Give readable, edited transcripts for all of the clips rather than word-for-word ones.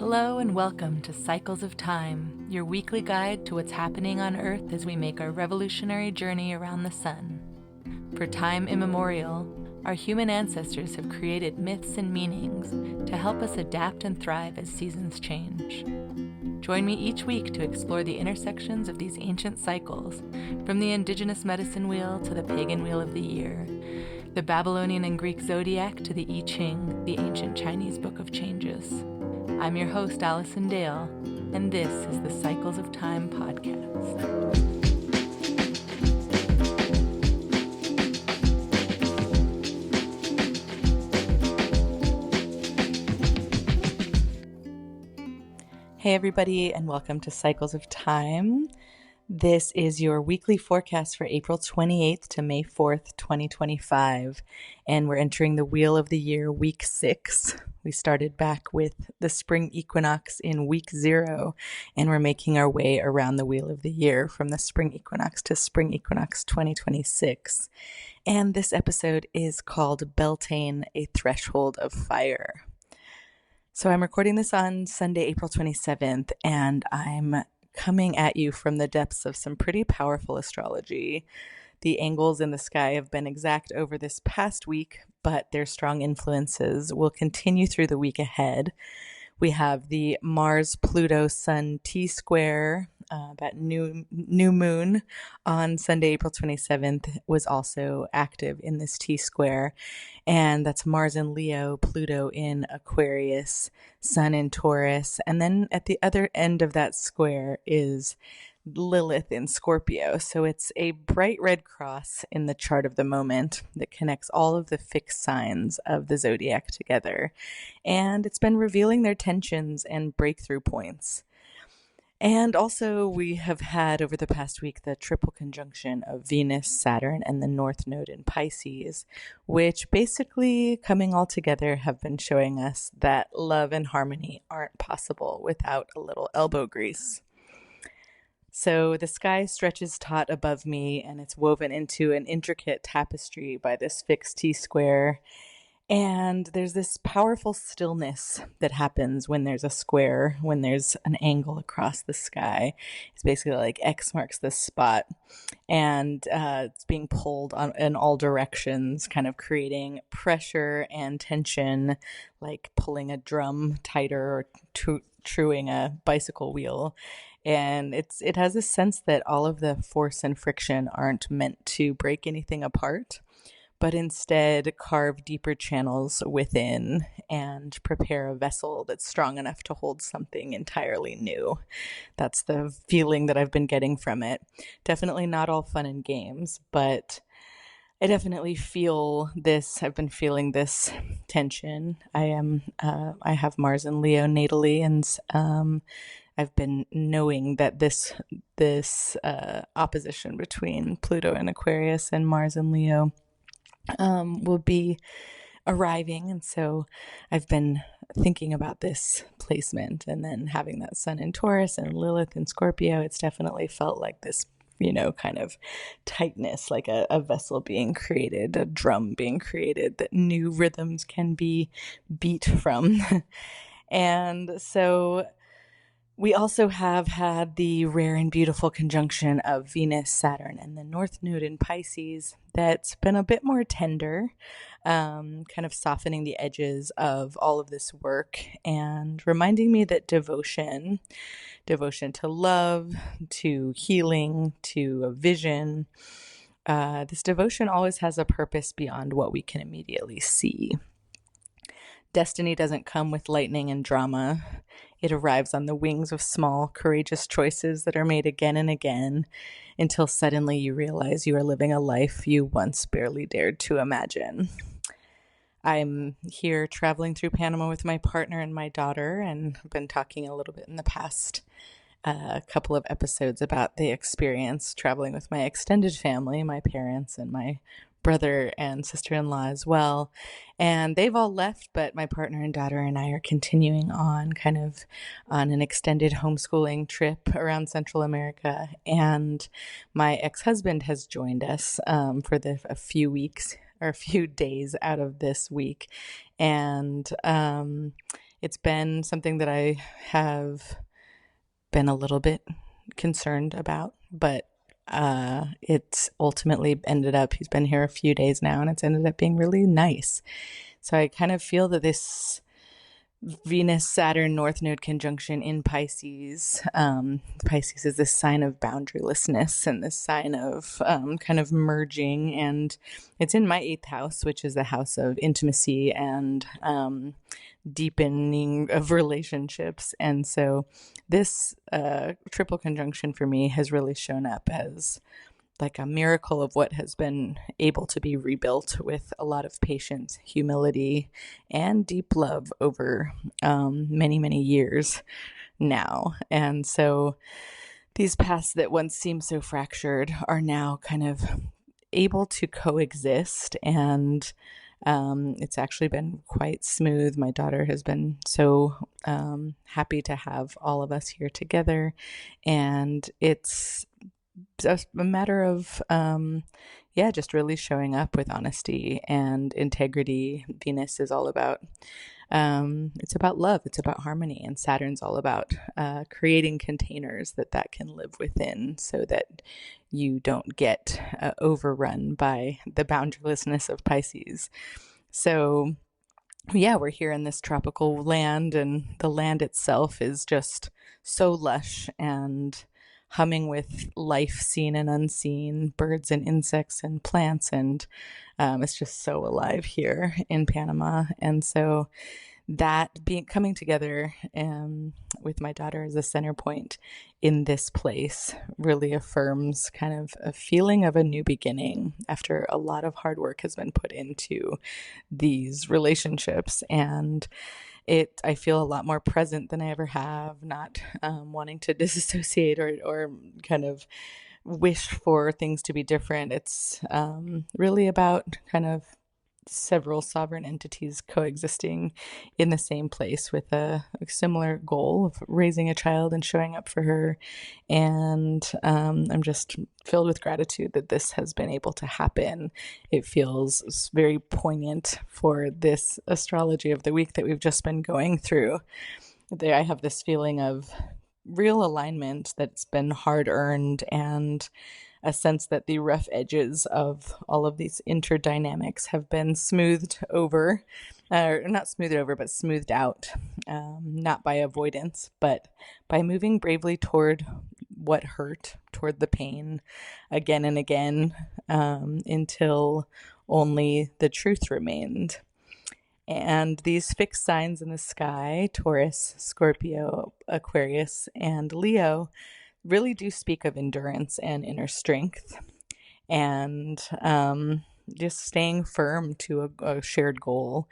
Hello and welcome to Cycles of Time, your weekly guide to what's happening on Earth as we make our revolutionary journey around the sun. For time immemorial, our human ancestors have created myths and meanings to help us adapt and thrive as seasons change. Join me each week to explore the intersections of these ancient cycles, from the indigenous medicine wheel to the pagan wheel of the year, the Babylonian and Greek zodiac to the I Ching, the ancient Chinese book of changes. I'm your host, Alison Dale, and this is the Cycles of Time podcast. Hey everybody, and welcome to Cycles of Time. This is your weekly forecast for April 28th to May 4th, 2025, and we're entering the Wheel of the Year, week 6. We started back with the spring equinox in week 0, and we're making our way around the Wheel of the Year from the spring equinox to spring equinox 2026. And this episode is called Beltane, a Threshold of Fire. So I'm recording this on Sunday, April 27th, and I'm coming at you from the depths of some pretty powerful astrology. The angles in the sky have been exact over this past week, but their strong influences will continue through the week ahead. We have the Mars-Pluto T-square, that new moon on Sunday, April 27th was also active in this T-square. And that's Mars in Leo, Pluto in Aquarius, Sun in Taurus. And then at the other end of that square is Lilith in Scorpio. So it's a bright red cross in the chart of the moment that connects all of the fixed signs of the zodiac together. And it's been revealing their tensions and breakthrough points. And also we have had over the past week the triple conjunction of Venus, Saturn, and the North Node in Pisces, which basically coming all together have been showing us that love and harmony aren't possible without a little elbow grease. So the sky stretches taut above me, and it's woven into an intricate tapestry by this fixed T-square. And there's this powerful stillness that happens when there's a square, when there's an angle across the sky. It's basically like X marks the spot, and it's being pulled in all directions, kind of creating pressure and tension, like pulling a drum tighter or truing a bicycle wheel. And it has a sense that all of the force and friction aren't meant to break anything apart, but instead carve deeper channels within and prepare a vessel that's strong enough to hold something entirely new. That's the feeling that I've been getting from it. Definitely not all fun and games, but I definitely feel this. I've been feeling this tension. I have Mars in Leo natally, and I've been knowing that this opposition between Pluto and Aquarius and Mars in Leo will be arriving, and so I've been thinking about this placement, and then having that Sun in Taurus and Lilith in Scorpio, it's definitely felt like this, kind of tightness, like a vessel being created, a drum being created that new rhythms can be beat from. And so we also have had the rare and beautiful conjunction of Venus, Saturn, and the North Node in Pisces that's been a bit more tender, kind of softening the edges of all of this work and reminding me that devotion to love, to healing, to a vision, this devotion always has a purpose beyond what we can immediately see. Destiny doesn't come with lightning and drama. It arrives on the wings of small, courageous choices that are made again and again until suddenly you realize you are living a life you once barely dared to imagine. I'm here traveling through Panama with my partner and my daughter, and I've been talking a little bit in the past couple of episodes about the experience traveling with my extended family, my parents and my brother and sister-in-law as well. And they've all left, but my partner and daughter and I are continuing on kind of on an extended homeschooling trip around Central America. And my ex-husband has joined us for a few weeks or a few days out of this week. And it's been something that I have been a little bit concerned about, but it's ultimately ended up, he's been here a few days now, and it's ended up being really nice. So I kind of feel that this Venus-Saturn North Node conjunction in Pisces. Pisces is this sign of boundarylessness and this sign of kind of merging. And it's in my 8th house, which is the house of intimacy and deepening of relationships. And so this triple conjunction for me has really shown up as like a miracle of what has been able to be rebuilt with a lot of patience, humility, and deep love over many, many years now. And so these paths that once seemed so fractured are now kind of able to coexist, and it's actually been quite smooth. My daughter has been so happy to have all of us here together, and it's just a matter of just really showing up with honesty and integrity. Venus is all about it's about love, it's about harmony, and Saturn's all about creating containers that can live within, so that you don't get overrun by the boundarylessness of Pisces. So yeah, we're here in this tropical land, and the land itself is just so lush and humming with life seen and unseen, birds and insects and plants, and it's just so alive here in Panama. And so that being coming together with my daughter as a center point in this place really affirms kind of a feeling of a new beginning after a lot of hard work has been put into these relationships. And I feel a lot more present than I ever have, not wanting to disassociate or kind of wish for things to be different. It's really about kind of several sovereign entities coexisting in the same place with a similar goal of raising a child and showing up for her. And I'm just filled with gratitude that this has been able to happen. It feels very poignant for this astrology of the week that we've just been going through. I have this feeling of real alignment that's been hard earned, and a sense that the rough edges of all of these interdynamics have been smoothed over, or not smoothed over, but smoothed out, not by avoidance, but by moving bravely toward what hurt, toward the pain again and again, until only the truth remained. And these fixed signs in the sky, Taurus, Scorpio, Aquarius, and Leo, really do speak of endurance and inner strength, and just staying firm to a shared goal.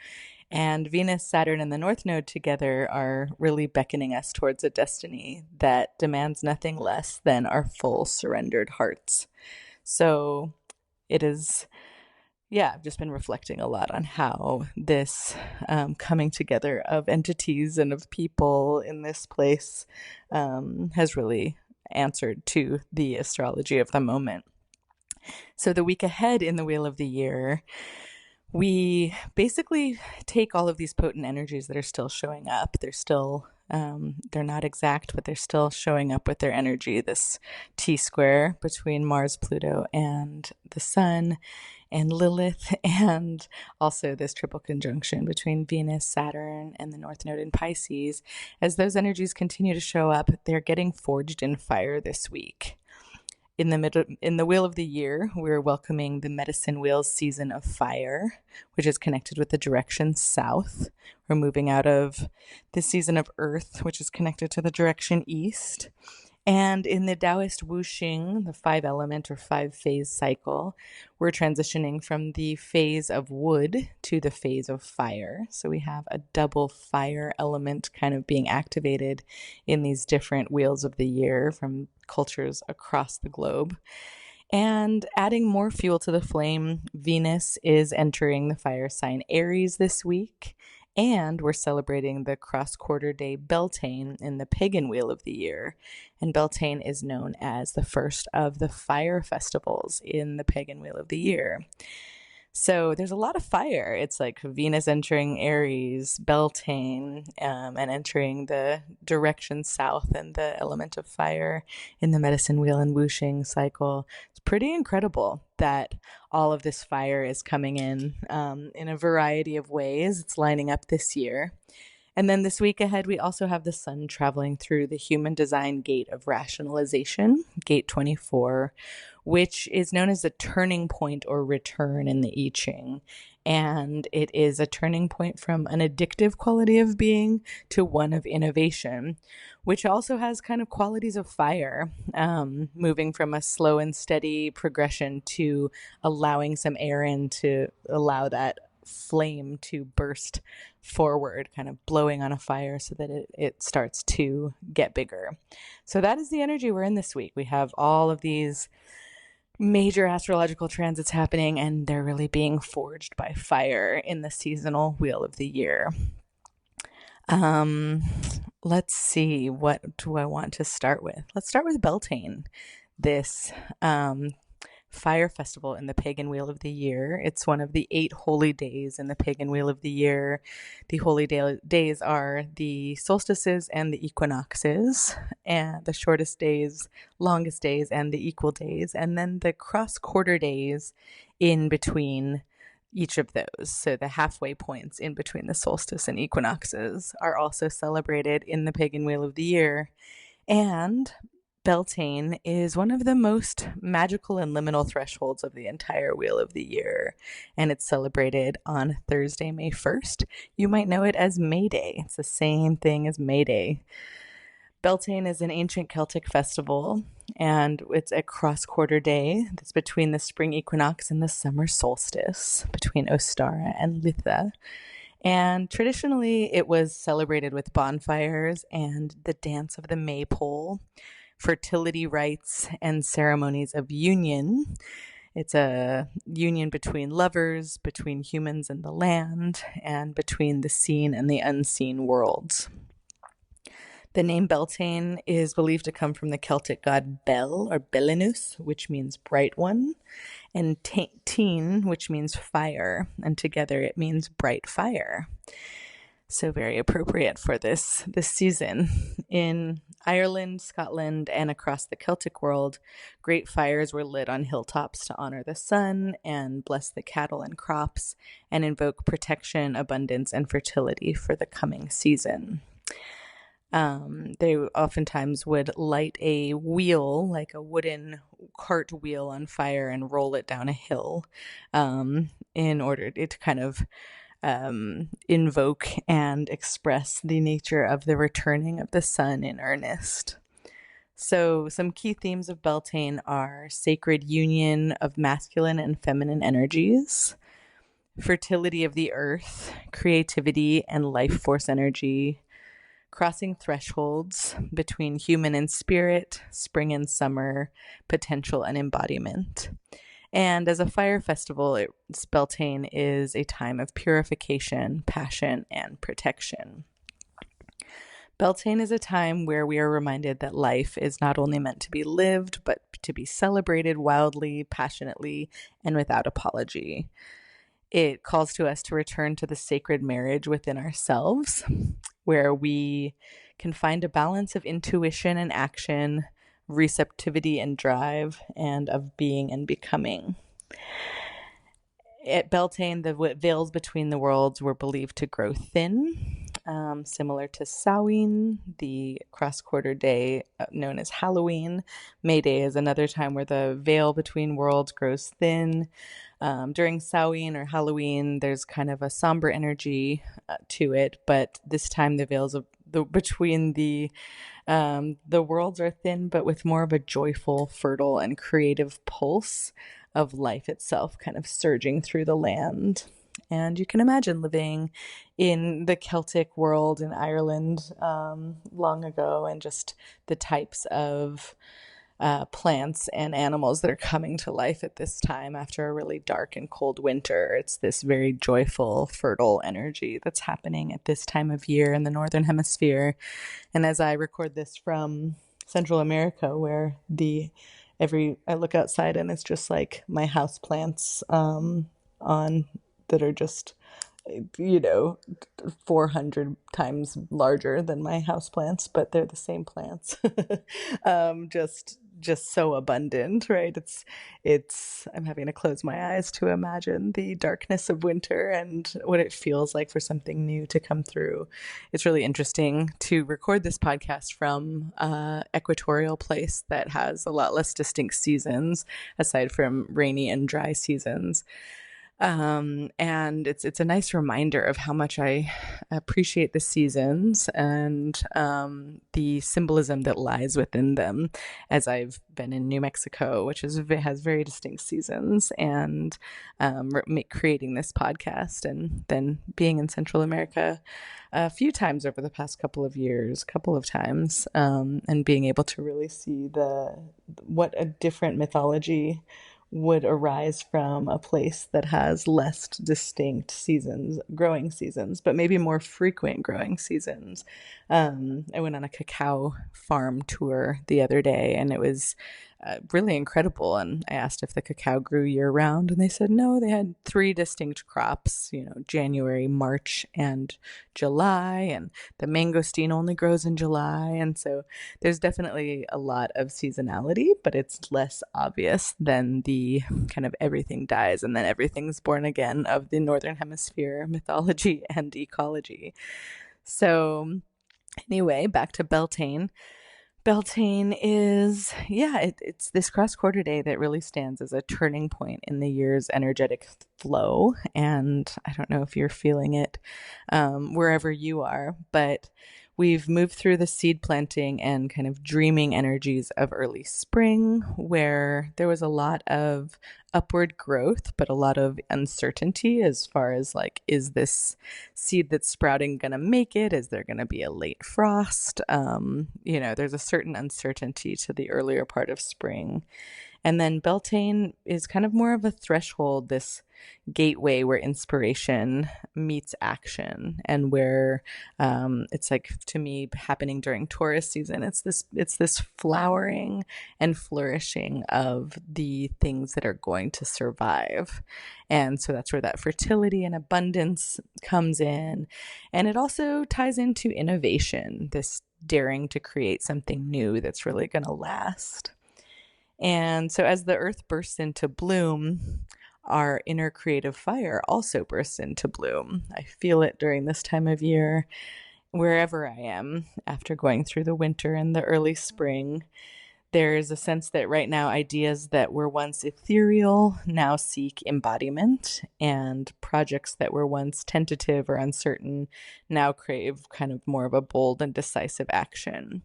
And Venus, Saturn, and the North Node together are really beckoning us towards a destiny that demands nothing less than our full surrendered hearts. So it is, I've just been reflecting a lot on how this coming together of entities and of people in this place has really answered to the astrology of the moment. So the week ahead in the Wheel of the Year, we basically take all of these potent energies that are still showing up. They're still, they're not exact, but they're still showing up with their energy. This T-square between Mars, Pluto, and the Sun, and Lilith, and also this triple conjunction between Venus, Saturn, and the North Node in Pisces. As those energies continue to show up, they're getting forged in fire this week. In the Wheel of the Year, we're welcoming the Medicine Wheel's season of fire, which is connected with the direction south. We're moving out of the season of Earth, which is connected to the direction east. And in the Taoist Wuxing, the 5-element or 5-phase cycle, we're transitioning from the phase of wood to the phase of fire. So we have a double fire element kind of being activated in these different wheels of the year from cultures across the globe. And adding more fuel to the flame, Venus is entering the fire sign Aries this week. And we're celebrating the cross-quarter day Beltane in the Pagan Wheel of the Year. And Beltane is known as the first of the fire festivals in the Pagan Wheel of the Year. So there's a lot of fire. It's like Venus entering Aries, Beltane, and entering the direction south and the element of fire in the medicine wheel and whooshing cycle. It's pretty incredible that all of this fire is coming in a variety of ways. It's lining up this year. And then this week ahead, we also have the sun traveling through the human design gate of rationalization, gate 24, which is known as a turning point or return in the I Ching. And it is a turning point from an addictive quality of being to one of innovation, which also has kind of qualities of fire, moving from a slow and steady progression to allowing some air in to allow that flame to burst forward, kind of blowing on a fire so that it starts to get bigger. So that is the energy we're in this week. We have all of these major astrological transits happening, and they're really being forged by fire in the seasonal wheel of the year. Let's see, what do I want to start with? Let's start with Beltane, this fire festival in the Pagan Wheel of the Year. It's one of the 8 holy days in the Pagan Wheel of the Year. The holy days are the solstices and the equinoxes, and the shortest days, longest days, and the equal days, and then the cross-quarter days in between each of those. So the halfway points in between the solstice and equinoxes are also celebrated in the Pagan Wheel of the Year. And Beltane is one of the most magical and liminal thresholds of the entire Wheel of the Year, and it's celebrated on Thursday, May 1st. You might know it as May Day. It's the same thing as May Day. Beltane is an ancient Celtic festival, and it's a cross-quarter day that's between the spring equinox and the summer solstice, between Ostara and Litha. And traditionally, it was celebrated with bonfires and the dance of the maypole, fertility rites, and ceremonies of union. It's a union between lovers, between humans and the land, and between the seen and the unseen worlds. The name Beltane is believed to come from the Celtic god Bel, or Belinus, which means bright one, and Teen, which means fire, and together it means bright fire. So very appropriate for this season. In Ireland, Scotland, and across the Celtic world, great fires were lit on hilltops to honor the sun and bless the cattle and crops and invoke protection, abundance, and fertility for the coming season. They oftentimes would light a wheel, like a wooden cart wheel, on fire and roll it down a hill in order to kind of invoke and express the nature of the returning of the sun in earnest. So some key themes of Beltane are sacred union of masculine and feminine energies, fertility of the earth, creativity and life force energy, crossing thresholds between human and spirit, spring and summer, potential and embodiment. And as a fire festival, Beltane is a time of purification, passion, and protection. Beltane is a time where we are reminded that life is not only meant to be lived, but to be celebrated wildly, passionately, and without apology. It calls to us to return to the sacred marriage within ourselves, where we can find a balance of intuition and action, receptivity and drive, and of being and becoming. At Beltane, the veils between the worlds were believed to grow thin, similar to Samhain, the cross-quarter day known as Halloween. May Day is another time where the veil between worlds grows thin. During Samhain or Halloween, there's kind of a somber energy to it, but this time the veils between the worlds are thin, but with more of a joyful, fertile, and creative pulse of life itself kind of surging through the land. And you can imagine living in the Celtic world in Ireland long ago, and just the types of plants and animals that are coming to life at this time after a really dark and cold winter. It's this very joyful, fertile energy that's happening at this time of year in the Northern Hemisphere. And as I record this from Central America, where I look outside and it's just like my house plants on that are just 400 times larger than my houseplants, but they're the same plants. Just so abundant, right? I'm having to close my eyes to imagine the darkness of winter and what it feels like for something new to come through. It's really interesting to record this podcast from equatorial place that has a lot less distinct seasons aside from rainy and dry seasons. And it's a nice reminder of how much I appreciate the seasons and the symbolism that lies within them. As I've been in New Mexico, which has very distinct seasons, and creating this podcast, and then being in Central America a few times over the past couple of times, and being able to really see what a different mythology would arise from a place that has less distinct growing seasons, but maybe more frequent growing seasons. I went on a cacao farm tour the other day, and it was really incredible. And I asked if the cacao grew year round, and they said no, they had 3 distinct crops, January, March, and July, and the mangosteen only grows in July. And so there's definitely a lot of seasonality, but it's less obvious than the kind of everything dies and then everything's born again of the Northern Hemisphere mythology and ecology. So anyway, back to Beltane. Beltane is, it's this cross quarter day that really stands as a turning point in the year's energetic flow. And I don't know if you're feeling it wherever you are, but we've moved through the seed planting and kind of dreaming energies of early spring, where there was a lot of upward growth, but a lot of uncertainty as far as is this seed that's sprouting going to make it? Is there going to be a late frost? There's a certain uncertainty to the earlier part of spring. And then Beltane is kind of more of a threshold, this gateway where inspiration meets action, and where it's to me happening during Taurus season. It's this flowering and flourishing of the things that are going to survive. And so that's where that fertility and abundance comes in. And it also ties into innovation, this daring to create something new that's really going to last. And so as the earth bursts into bloom, our inner creative fire also bursts into bloom. I feel it during this time of year, wherever I am, after going through the winter and the early spring. There's a sense that right now ideas that were once ethereal now seek embodiment, and projects that were once tentative or uncertain now crave kind of more of a bold and decisive action.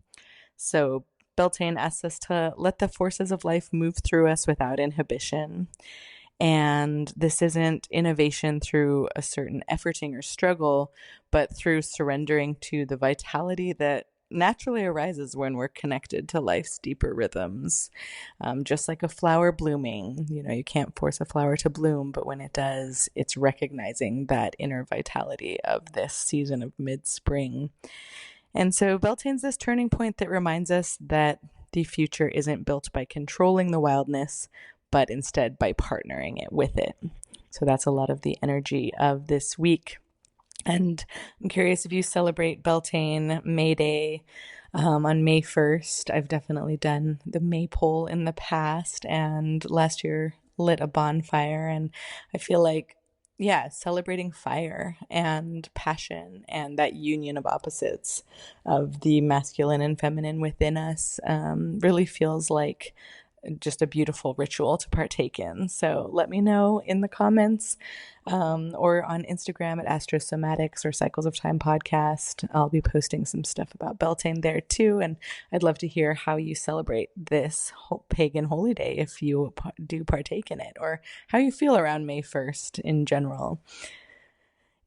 So Beltane asks us to let the forces of life move through us without inhibition. And this isn't innovation through a certain efforting or struggle, but through surrendering to the vitality that naturally arises when we're connected to life's deeper rhythms. Just like a flower blooming, you can't force a flower to bloom, but when it does, it's recognizing that inner vitality of this season of mid-spring. And so Beltane's this turning point that reminds us that the future isn't built by controlling the wildness, but instead by partnering it with it. So that's a lot of the energy of this week. And I'm curious if you celebrate Beltane May Day on May 1st. I've definitely done the maypole in the past, and last year lit a bonfire, and I feel like celebrating fire and passion and that union of opposites of the masculine and feminine within us really feels like just a beautiful ritual to partake in. So let me know in the comments or on Instagram at Astrosomatics or Cycles of Time podcast. I'll be posting some stuff about Beltane there too. And I'd love to hear how you celebrate this pagan holy day if you do partake in it, or how you feel around May 1st in general.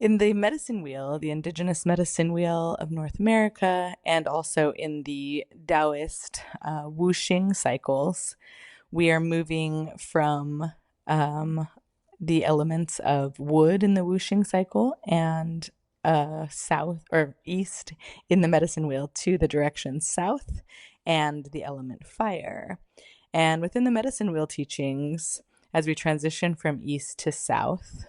In the medicine wheel, the indigenous medicine wheel of North America, and also in the Taoist whooshing cycles, we are moving from the elements of wood in the whooshing cycle and south or east in the medicine wheel to the direction south and the element fire. And within the medicine wheel teachings, as we transition from east to south,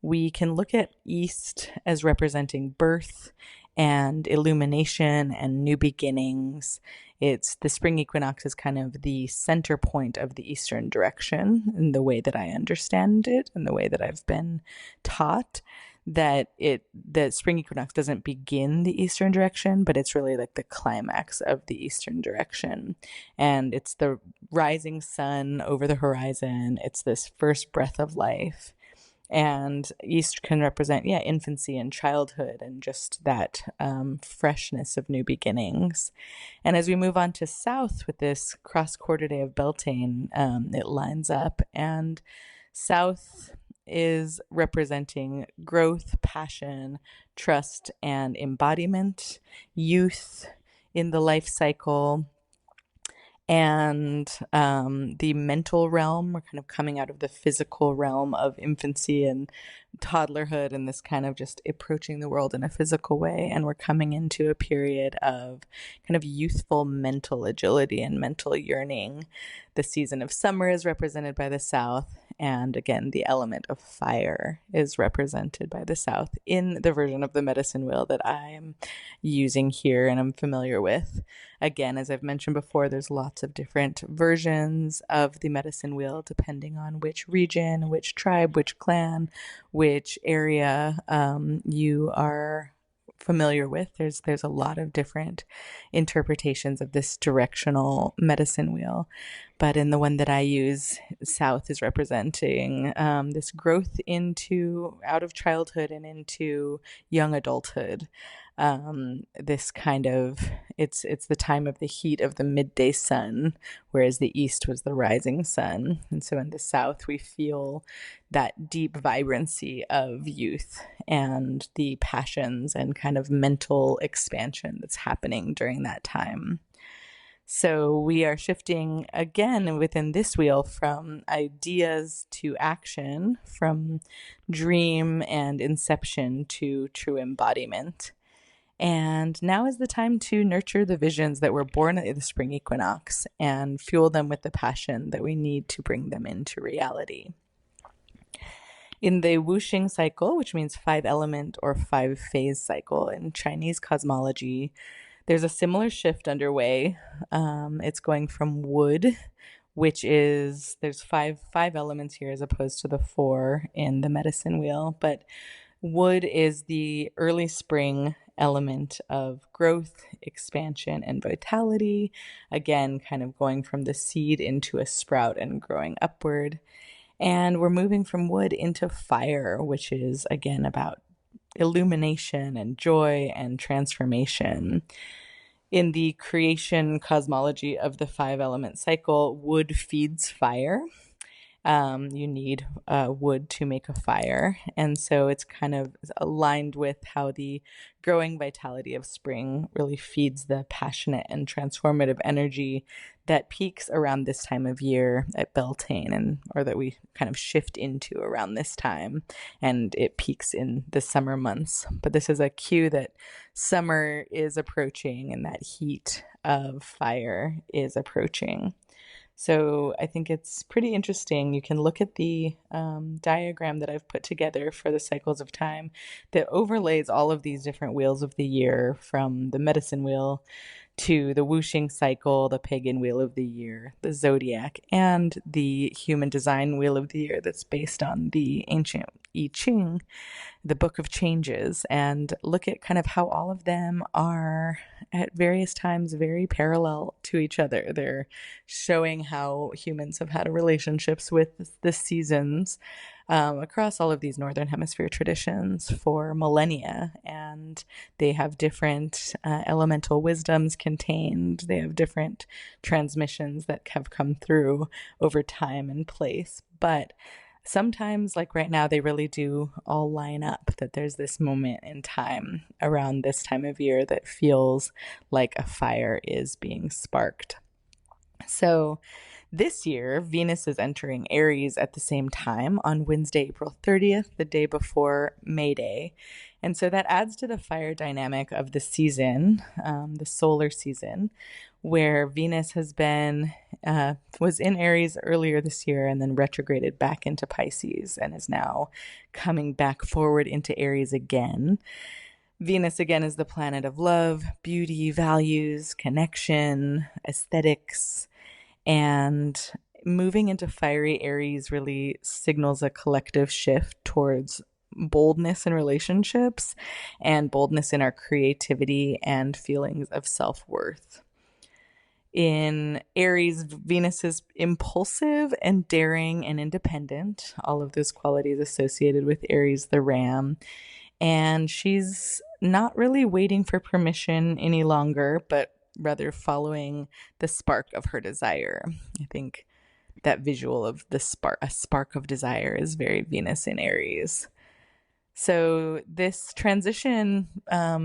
we can look at east as representing birth and illumination and new beginnings. It's the spring equinox is kind of the center point of the eastern direction in the way that I understand it and the way that I've been taught, that the spring equinox doesn't begin the eastern direction, but it's really like the climax of the eastern direction. And it's the rising sun over the horizon. It's this first breath of life. And east can represent, infancy and childhood and just that freshness of new beginnings. And as we move on to south with this cross quarter day of Beltane, it lines up. And south is representing growth, passion, trust, and embodiment, youth in the life cycle, and the mental realm. We're kind of coming out of the physical realm of infancy and toddlerhood and this kind of just approaching the world in a physical way. And we're coming into a period of kind of youthful mental agility and mental yearning. The season of summer is represented by the south. And again, the element of fire is represented by the south in the version of the medicine wheel that I am using here and I'm familiar with. Again, as I've mentioned before, there's lots of different versions of the medicine wheel depending on which region, which tribe, which clan, which area you are familiar with. There's a lot of different interpretations of this directional medicine wheel, but in the one that I use, south is representing this growth into out of childhood and into young adulthood. This kind of it's the time of the heat of the midday sun, whereas the east was the rising sun. And so in the south we feel that deep vibrancy of youth and the passions and kind of mental expansion that's happening during that time. So we are shifting again within this wheel from ideas to action, from dream and inception to true embodiment. And now is the time to nurture the visions that were born at the spring equinox and fuel them with the passion that we need to bring them into reality. In the Wuxing cycle, which means 5-element or 5-phase cycle in Chinese cosmology, there's a similar shift underway. It's going from wood, which is, there's five elements here as opposed to the 4 in the medicine wheel, but wood is the early spring element of growth, expansion, and vitality. Again, kind of going from the seed into a sprout and growing upward. And we're moving from wood into fire, which is, again, about illumination and joy and transformation. In the creation cosmology of the 5-element cycle, wood feeds fire. You need wood to make a fire. And so it's kind of aligned with how the growing vitality of spring really feeds the passionate and transformative energy that peaks around this time of year at Beltane, or that we kind of shift into around this time, and it peaks in the summer months. But this is a cue that summer is approaching and that heat of fire is approaching. So I think it's pretty interesting. You can look at the diagram that I've put together for the cycles of time that overlays all of these different wheels of the year, from the medicine wheel to the Wuxing cycle, the pagan wheel of the year, the zodiac, and the human design wheel of the year that's based on the ancient I Ching, the book of changes, and look at kind of how all of them are at various times very parallel to each other. They're showing how humans have had relationships with the seasons across all of these Northern Hemisphere traditions for millennia, and they have different elemental wisdoms contained. They have different transmissions that have come through over time and place, but sometimes, like right now, they really do all line up, that there's this moment in time around this time of year that feels like a fire is being sparked. So This year, Venus is entering Aries at the same time on Wednesday, April 30th, the day before May Day. And so that adds to the fire dynamic of the season, the solar season, where Venus was in Aries earlier this year and then retrograded back into Pisces and is now coming back forward into Aries again. Venus, again, is the planet of love, beauty, values, connection, aesthetics, and moving into fiery Aries really signals a collective shift towards boldness in relationships and boldness in our creativity and feelings of self-worth. In Aries, Venus is impulsive and daring and independent, all of those qualities associated with Aries the ram. And she's not really waiting for permission any longer, but rather following the spark of her desire. I think that visual of a spark of desire is very Venus in Aries. So this transition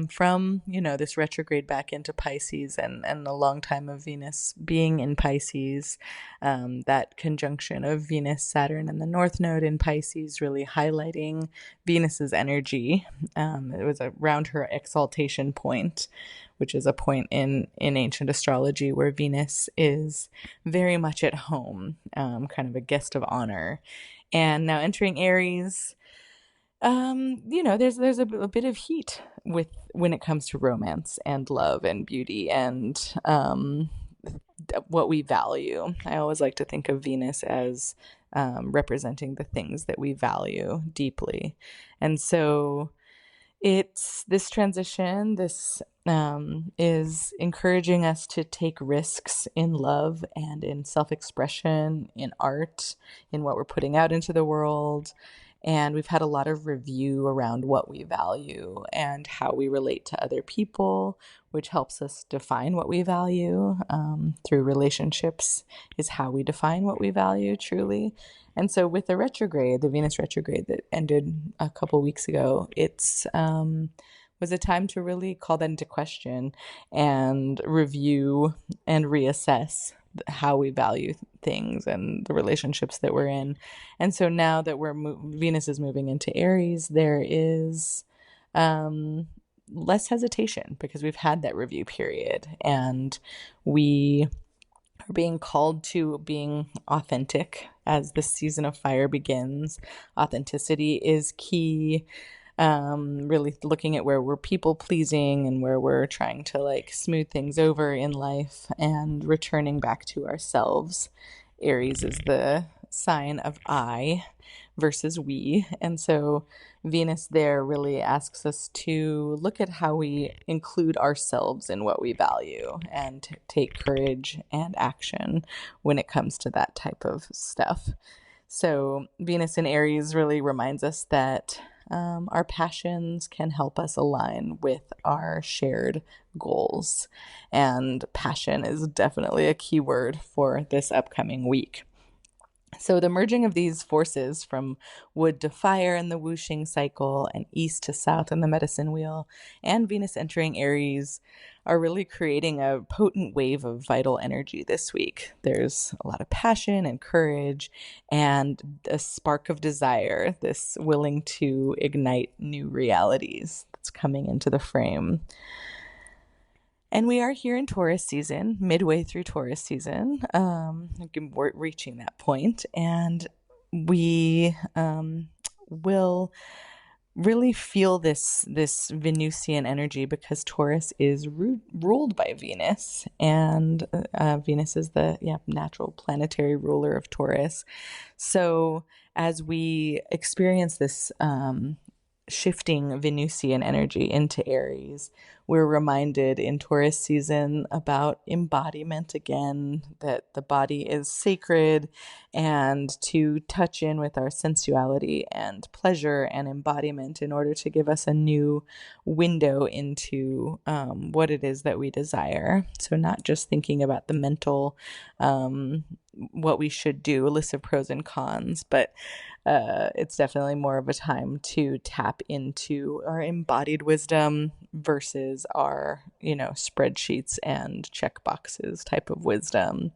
from, this retrograde back into Pisces and a long time of Venus being in Pisces, that conjunction of Venus-Saturn and the North Node in Pisces really highlighting Venus's energy. It was around her exaltation point, which is a point in ancient astrology where Venus is very much at home, kind of a guest of honor. And now entering Aries, there's a bit of heat when it comes to romance and love and beauty and what we value. I always like to think of Venus as representing the things that we value deeply. And so it's this transition, this is encouraging us to take risks in love and in self-expression, in art, in what we're putting out into the world. And we've had a lot of review around what we value and how we relate to other people, which helps us define what we value. Through relationships is how we define what we value truly. And so with the retrograde, the Venus retrograde that ended a couple weeks ago, it's was a time to really call that into question and review and reassess how we value things and the relationships that we're in. And so now that Venus is moving into Aries, there is less hesitation because we've had that review period and we are being called to being authentic as the season of fire begins. Authenticity is key. Really looking at where we're people pleasing and where we're trying to smooth things over in life and returning back to ourselves. Aries is the sign of I versus we. And so Venus there really asks us to look at how we include ourselves in what we value and take courage and action when it comes to that type of stuff. So Venus in Aries really reminds us that our passions can help us align with our shared goals. And passion is definitely a key word for this upcoming week. So the merging of these forces from wood to fire in the whooshing cycle and east to south in the medicine wheel and Venus entering Aries are really creating a potent wave of vital energy this week. There's a lot of passion and courage and a spark of desire, this willing to ignite new realities that's coming into the frame. And we are here in Taurus season, midway through Taurus season. We're reaching that point, and we will really feel this Venusian energy because Taurus is ruled by Venus, and Venus is the natural planetary ruler of Taurus. So as we experience this shifting Venusian energy into Aries, we're reminded in Taurus season about embodiment again, that the body is sacred, and to touch in with our sensuality and pleasure and embodiment in order to give us a new window into what it is that we desire. So not just thinking about the mental, what we should do, a list of pros and cons, but it's definitely more of a time to tap into our embodied wisdom versus our, spreadsheets and check boxes type of wisdom.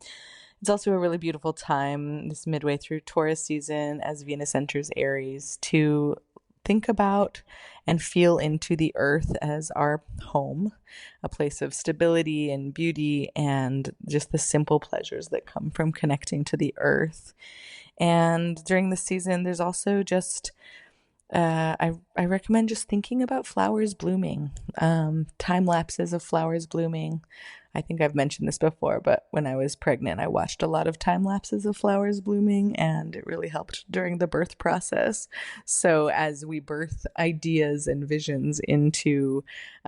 It's also a really beautiful time, this midway through Taurus season, as Venus enters Aries, to think about and feel into the earth as our home, a place of stability and beauty and just the simple pleasures that come from connecting to the earth. And during this season, there's also just I recommend just thinking about flowers blooming, time lapses of flowers blooming. I think I've mentioned this before, but when I was pregnant, I watched a lot of time lapses of flowers blooming, and it really helped during the birth process. So, as we birth ideas and visions into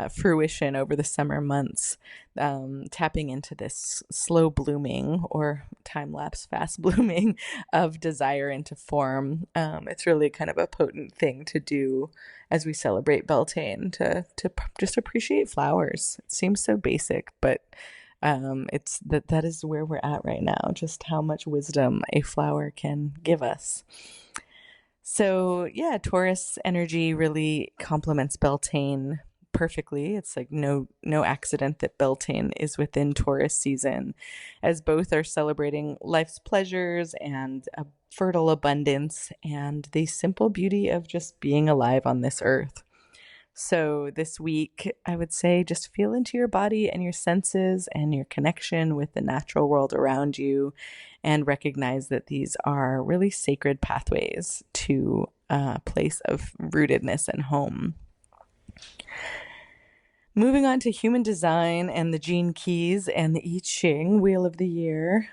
fruition over the summer months, tapping into this slow blooming or time lapse fast blooming of desire into form, it's really kind of a potent thing to do as we celebrate Beltane, to just appreciate flowers. It seems so basic, but it's that is where we're at right now, just how much wisdom a flower can give us. So yeah, Taurus energy really complements Beltane perfectly. It's like no accident that Beltane is within Taurus season, as both are celebrating life's pleasures and a fertile abundance and the simple beauty of just being alive on this earth. So this week, I would say just feel into your body and your senses and your connection with the natural world around you, and recognize that these are really sacred pathways to a place of rootedness and home. Moving on to human design and the gene keys and the I Ching Wheel of the Year.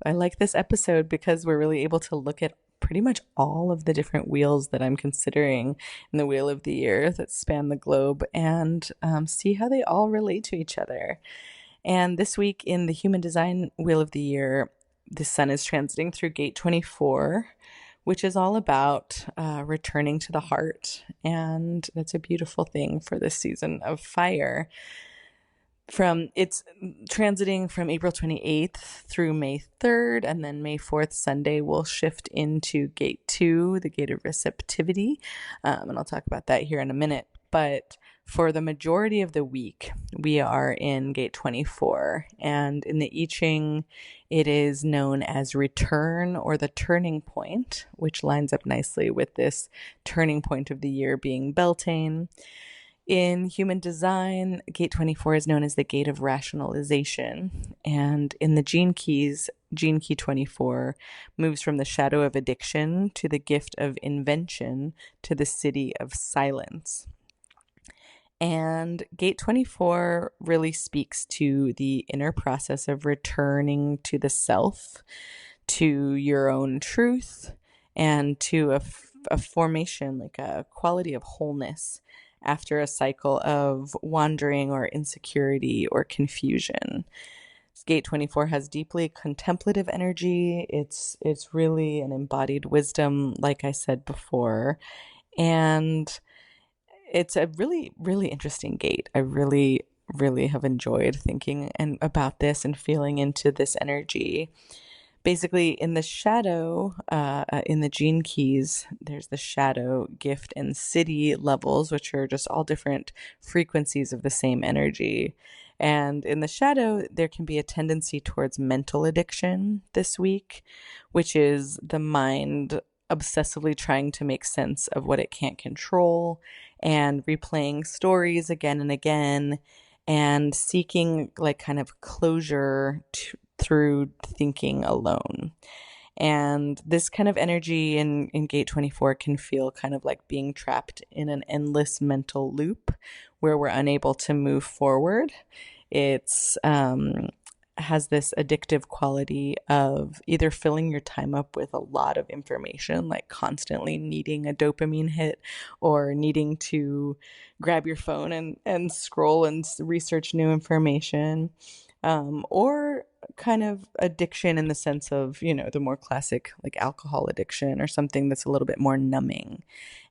I like this episode because we're really able to look at pretty much all of the different wheels that I'm considering in the Wheel of the Year that span the globe, and see how they all relate to each other. And this week in the Human Design Wheel of the Year, the sun is transiting through Gate 24, which is all about returning to the heart. And that's a beautiful thing for this season of fire. It's transiting from April 28th through May 3rd, and then May 4th, Sunday, will shift into Gate 2, the Gate of Receptivity. And I'll talk about that here in a minute. But for the majority of the week, we are in Gate 24. And in the I Ching, it is known as return or the turning point, which lines up nicely with this turning point of the year being Beltane. In human design, Gate 24 is known as the Gate of Rationalization. And in the gene keys, Gene Key 24 moves from the shadow of addiction to the gift of invention to the city of silence. And Gate 24 really speaks to the inner process of returning to the self, to your own truth, and to a formation, like a quality of wholeness after a cycle of wandering or insecurity or confusion. Gate 24 has deeply contemplative energy. It's really an embodied wisdom, like I said before. And it's a really, really interesting gate. I really, really have enjoyed thinking about this and feeling into this energy. Basically, in the shadow, in the gene keys, there's the shadow, gift, and city levels, which are just all different frequencies of the same energy. And in the shadow, there can be a tendency towards mental addiction this week, which is the mind obsessively trying to make sense of what it can't control and replaying stories again and again and seeking like kind of closure through thinking alone. And this kind of energy in Gate 24 can feel kind of like being trapped in an endless mental loop where we're unable to move forward. It's has this addictive quality of either filling your time up with a lot of information, like constantly needing a dopamine hit or needing to grab your phone and scroll and research new information, or kind of addiction in the sense of, you know, the more classic like alcohol addiction or something that's a little bit more numbing.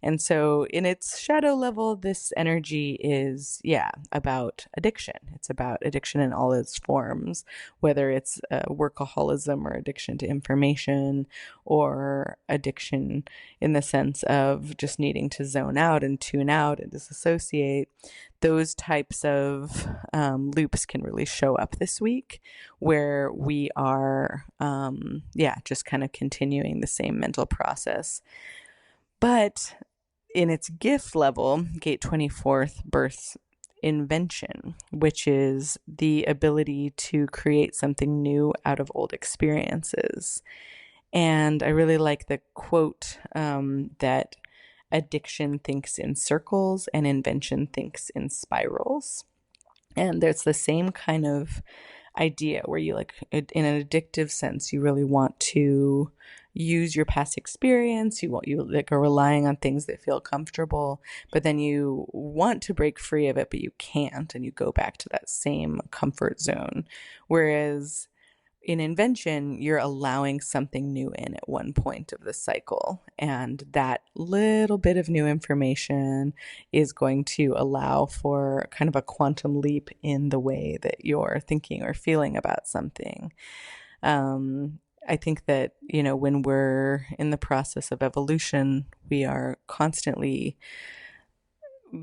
And so in its shadow level, this energy is, about addiction. It's about addiction in all its forms, whether it's workaholism or addiction to information or addiction in the sense of just needing to zone out and tune out and disassociate. those types of loops can really show up this week, where we are, just kind of continuing the same mental process. But in its gift level, Gate 24th births invention, which is the ability to create something new out of old experiences. And I really like the quote that addiction thinks in circles and invention thinks in spirals. And there's the same kind of idea where you, like, in an addictive sense, you really want to use your past experience. You like are relying on things that feel comfortable, but then you want to break free of it, but you can't, and you go back to that same comfort zone. Whereas in invention, you're allowing something new in at one point of the cycle. And that little bit of new information is going to allow for kind of a quantum leap in the way that you're thinking or feeling about something. I think that, when we're in the process of evolution, we are constantly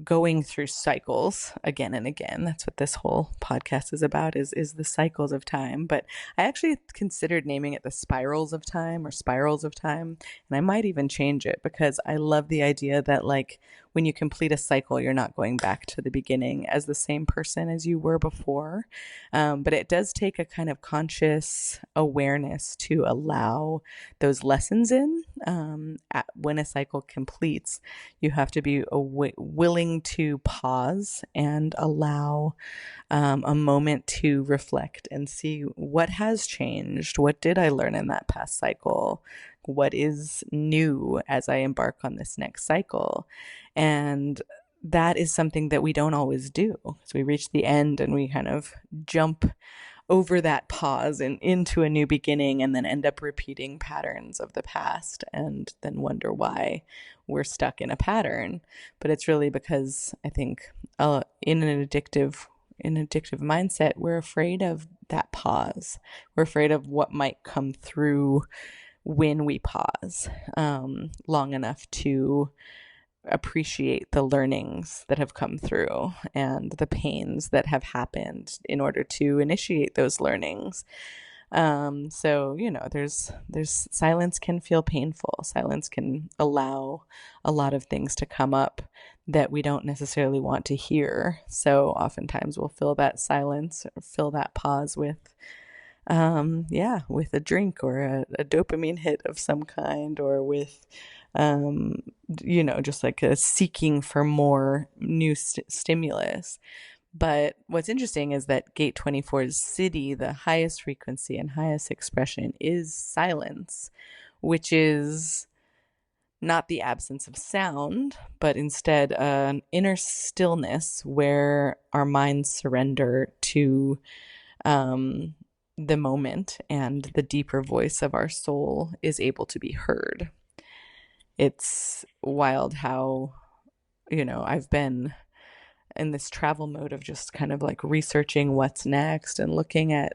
going through cycles again and again. That's what this whole podcast is about, is the cycles of time. But I actually considered naming it the spirals of time or spirals of time. And I might even change it, because I love the idea that, like, when you complete a cycle, you're not going back to the beginning as the same person as you were before. But it does take a kind of conscious awareness to allow those lessons in. When a cycle completes, you have to be willing to pause and allow a moment to reflect and see what has changed. What did I learn in that past cycle? What is new as I embark on this next cycle? And that is something that we don't always do. So we reach the end and we kind of jump over that pause and into a new beginning, and then end up repeating patterns of the past and then wonder why we're stuck in a pattern. But it's really because I think in an addictive mindset, we're afraid of that pause. We're afraid of what might come through when we pause long enough to appreciate the learnings that have come through and the pains that have happened in order to initiate those learnings. So, there's silence can feel painful. Silence can allow a lot of things to come up that we don't necessarily want to hear. So oftentimes we'll fill that silence or fill that pause with with a drink or a dopamine hit of some kind, or with, just like a seeking for more new stimulus. But what's interesting is that Gate 24's city, the highest frequency and highest expression, is silence, which is not the absence of sound, but instead an inner stillness where our minds surrender to the moment, and the deeper voice of our soul is able to be heard. It's wild how, I've been in this travel mode of just kind of like researching what's next and looking at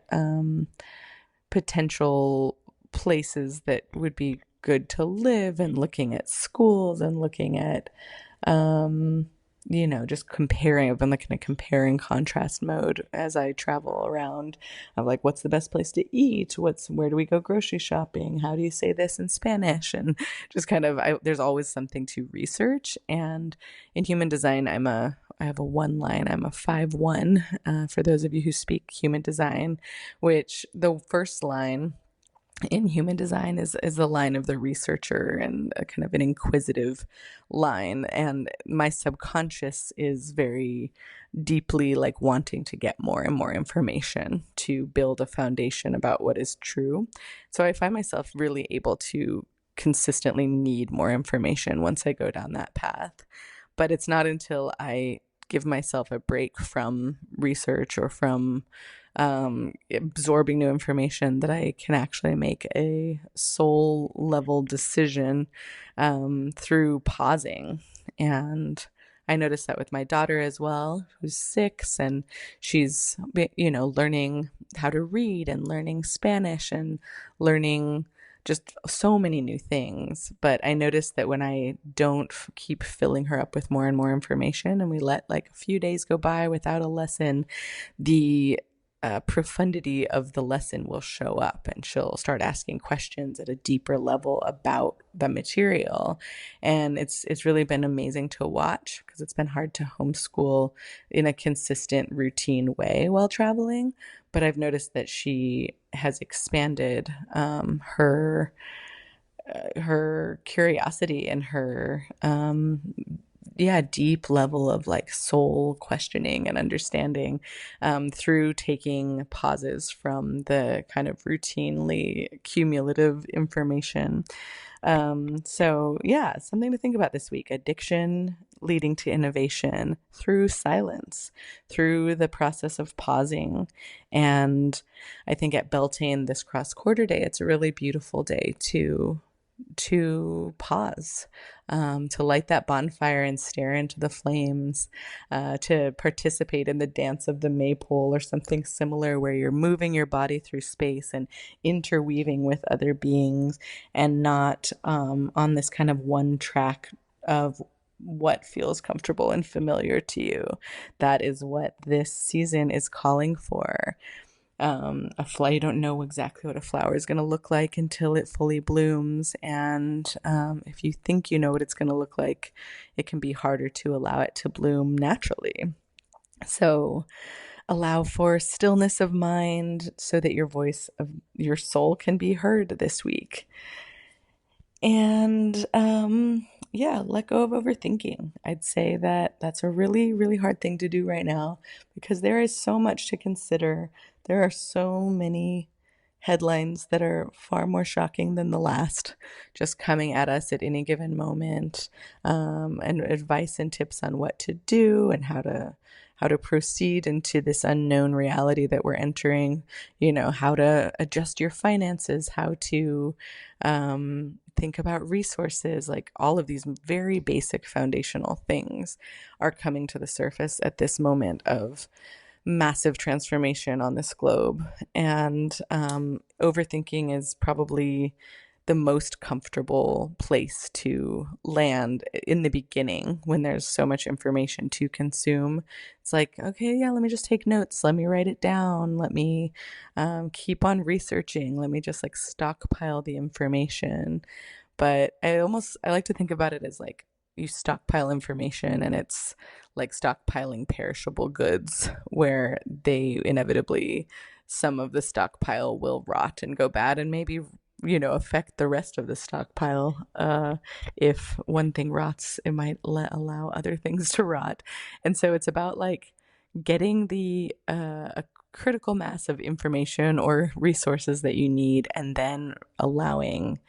potential places that would be good to live, and looking at schools, and looking at just comparing. I've been like in a compare and contrast mode as I travel around. I'm like, what's the best place to eat? Where do we go grocery shopping? How do you say this in Spanish? And just kind of, there's always something to research. And in human design, I have a one line. I'm a 5-1, for those of you who speak human design, which the first line in human design is the line of the researcher, and a kind of an inquisitive line. And my subconscious is very deeply like wanting to get more and more information to build a foundation about what is true. So I find myself really able to consistently need more information once I go down that path. But it's not until I give myself a break from research or from absorbing new information that I can actually make a soul level decision through pausing. And I noticed that with my daughter as well, who's 6, and she's, learning how to read and learning Spanish and learning just so many new things. But I noticed that when I don't keep filling her up with more and more information, and we let like a few days go by without a lesson, the profundity of the lesson will show up, and she'll start asking questions at a deeper level about the material. And it's really been amazing to watch, because it's been hard to homeschool in a consistent routine way while traveling. But I've noticed that she has expanded her curiosity and her deep level of like soul questioning and understanding, through taking pauses from the kind of routinely cumulative information. So yeah, something to think about this week: addiction leading to innovation through silence, through the process of pausing. And I think at Beltane this cross quarter day, it's a really beautiful day to pause, to light that bonfire and stare into the flames, to participate in the dance of the maypole or something similar, where you're moving your body through space and interweaving with other beings, and not on this kind of one track of what feels comfortable and familiar to you. That is what this season is calling for. You don't know exactly what a flower is going to look like until it fully blooms. And if you think you know what it's going to look like, it can be harder to allow it to bloom naturally. So allow for stillness of mind so that your voice of your soul can be heard this week. And let go of overthinking. I'd say that that's a really, really hard thing to do right now, because there is so much to consider. There are so many headlines that are far more shocking than the last, just coming at us at any given moment, and advice and tips on what to do and how to proceed into this unknown reality that we're entering. How to adjust your finances, how to think about resources. Like, all of these very basic foundational things are coming to the surface at this moment of massive transformation on this globe. And overthinking is probably the most comfortable place to land in the beginning, when there's so much information to consume. It's like, okay, yeah, let me just take notes. Let me write it down. Let me keep on researching. Let me just like stockpile the information. But I like to think about it as like, you stockpile information, and it's like stockpiling perishable goods, where they inevitably, some of the stockpile will rot and go bad, and maybe affect the rest of the stockpile. If one thing rots, it might allow other things to rot. And so it's about like getting the a critical mass of information or resources that you need, and then allowing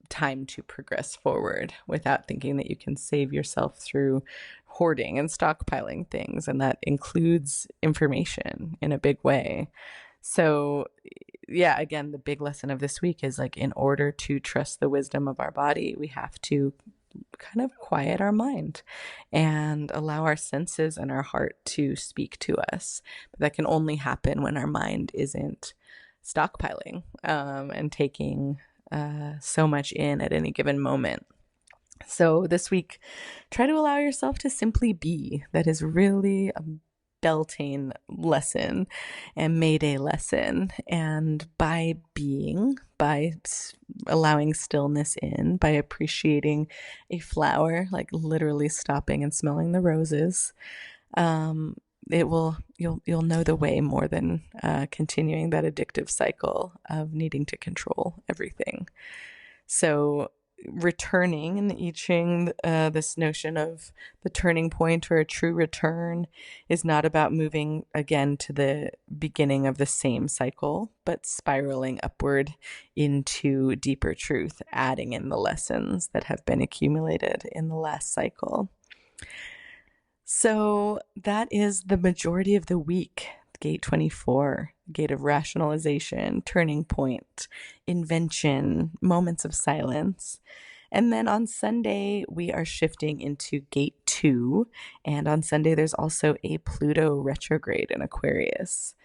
time to progress forward without thinking that you can save yourself through hoarding and stockpiling things. And that includes information in a big way. So yeah, again, the big lesson of this week is like, in order to trust the wisdom of our body, we have to kind of quiet our mind and allow our senses and our heart to speak to us. But that can only happen when our mind isn't stockpiling and taking so much in at any given moment. So this week, try to allow yourself to simply be. That is really a Beltane lesson and Mayday lesson. And by being, by allowing stillness in, by appreciating a flower, like literally stopping and smelling the roses, you'll know the way more than continuing that addictive cycle of needing to control everything. So returning in the I Ching, this notion of the turning point or a true return is not about moving again to the beginning of the same cycle, but spiraling upward into deeper truth, adding in the lessons that have been accumulated in the last cycle. So that is the majority of the week. Gate 24, Gate of Rationalization, Turning Point, Invention, Moments of Silence. And then on Sunday, we are shifting into Gate 2. And on Sunday, there's also a Pluto retrograde in Aquarius.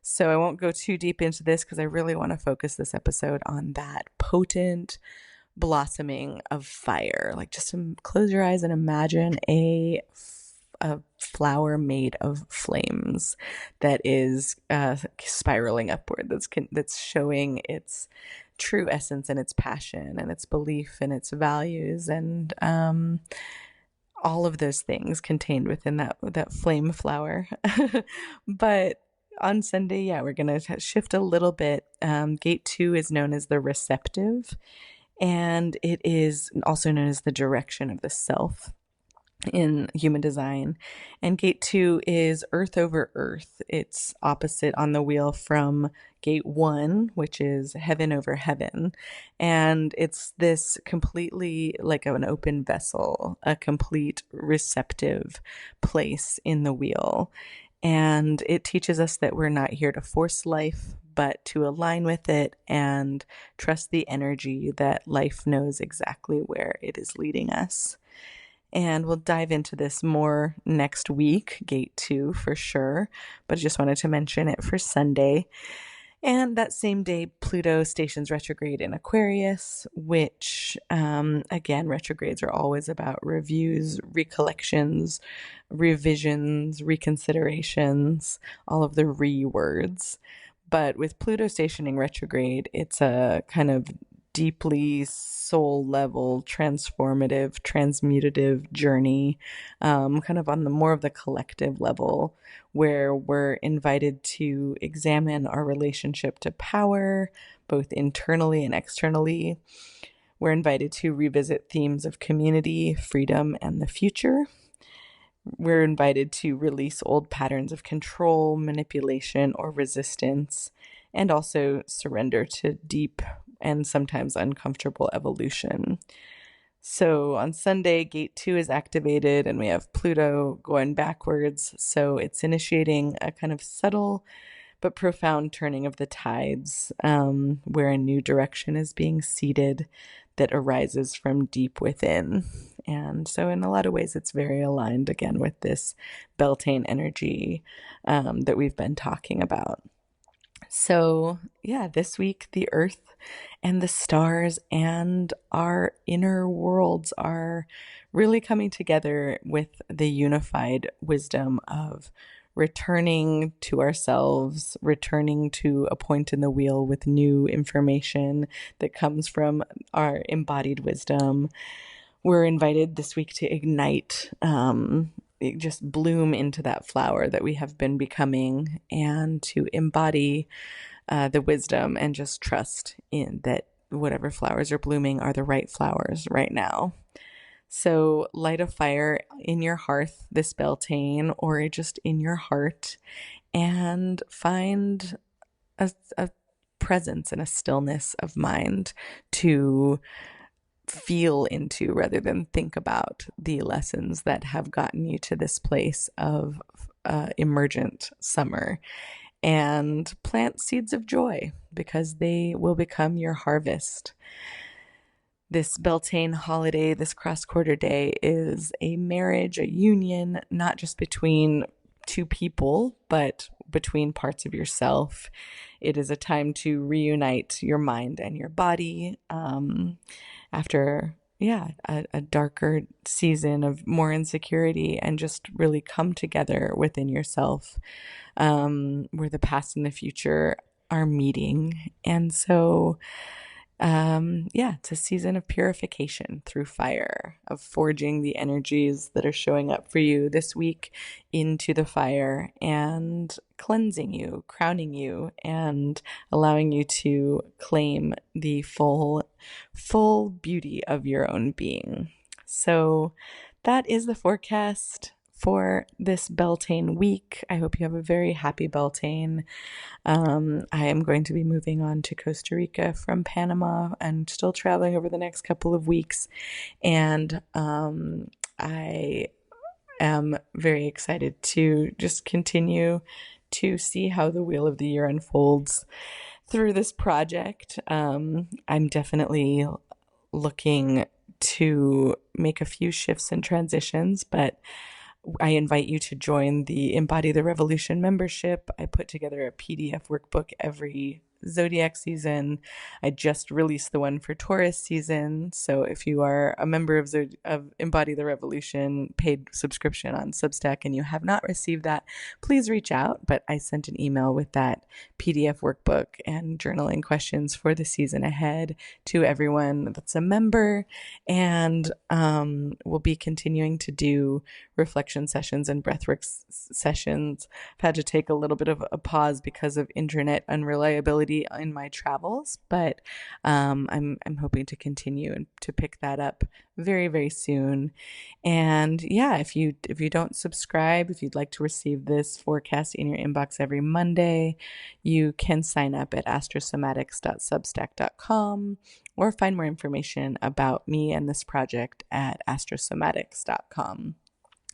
So I won't go too deep into this because I really want to focus this episode on that potent blossoming of fire. Like, just close your eyes and imagine a flower made of flames that is spiraling upward. That's showing its true essence and its passion and its belief and its values and all of those things contained within that flame flower. But on Sunday, yeah, we're going to shift a little bit. Gate 2 is known as the receptive, and it is also known as the direction of the self in human design. And gate 2 is earth over earth. It's opposite on the wheel from gate 1, which is heaven over heaven. And it's this completely like an open vessel, a complete receptive place in the wheel. And it teaches us that we're not here to force life, but to align with it and trust the energy that life knows exactly where it is leading us. And we'll dive into this more next week, gate 2 for sure, but I just wanted to mention it for Sunday. And that same day, Pluto stations retrograde in Aquarius, which, again, retrogrades are always about reviews, recollections, revisions, reconsiderations, all of the words. But with Pluto stationing retrograde, it's a kind of deeply soul level, transformative, transmutative journey, kind of on the more of the collective level, where we're invited to examine our relationship to power, both internally and externally. We're invited to revisit themes of community, freedom, and the future. We're invited to release old patterns of control, manipulation, or resistance, and also surrender to deep and sometimes uncomfortable evolution. So on Sunday, gate 2 is activated and we have Pluto going backwards. So it's initiating a kind of subtle but profound turning of the tides, where a new direction is being seeded that arises from deep within. And so in a lot of ways, it's very aligned again with this Beltane energy that we've been talking about. So yeah, this week, the earth and the stars and our inner worlds are really coming together with the unified wisdom of returning to ourselves, returning to a point in the wheel with new information that comes from our embodied wisdom. We're invited this week to ignite, just bloom into that flower that we have been becoming, and to embody the wisdom and just trust in that whatever flowers are blooming are the right flowers right now. So light a fire in your hearth this Beltane, or just in your heart, and find a presence and a stillness of mind to feel into rather than think about the lessons that have gotten you to this place of emergent summer. And plant seeds of joy, because they will become your harvest. This Beltane holiday, this cross-quarter day, is a marriage, a union, not just between two people, but between parts of yourself. It is a time to reunite your mind and your body after a darker season of more insecurity, and just really come together within yourself, where the past and the future are meeting. And so it's a season of purification through fire, of forging the energies that are showing up for you this week into the fire and cleansing you, crowning you, and allowing you to claim the full beauty of your own being. So that is the forecast for this Beltane week. I hope you have a very happy Beltane. I am going to be moving on to Costa Rica from Panama and still traveling over the next couple of weeks. And I am very excited to just continue to see how the Wheel of the Year unfolds through this project. I'm definitely looking to make a few shifts and transitions, but I invite you to join the Embody the Revolution membership. I put together a PDF workbook every zodiac season. I just released the one for Taurus season. So if you are a member of Embody the Revolution paid subscription on Substack and you have not received that, please reach out. But I sent an email with that PDF workbook and journaling questions for the season ahead to everyone that's a member. And we'll be continuing to do reflection sessions and breathwork sessions. I've had to take a little bit of a pause because of internet unreliability in my travels, but I'm hoping to continue and to pick that up very, very soon. And yeah, if you don't subscribe, if you'd like to receive this forecast in your inbox every Monday, you can sign up at astrosomatics.substack.com or find more information about me and this project at astrosomatics.com.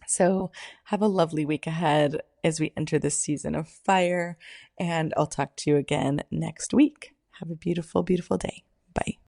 So have a lovely week ahead as we enter this season of fire, and I'll talk to you again next week. Have a beautiful, beautiful day. Bye.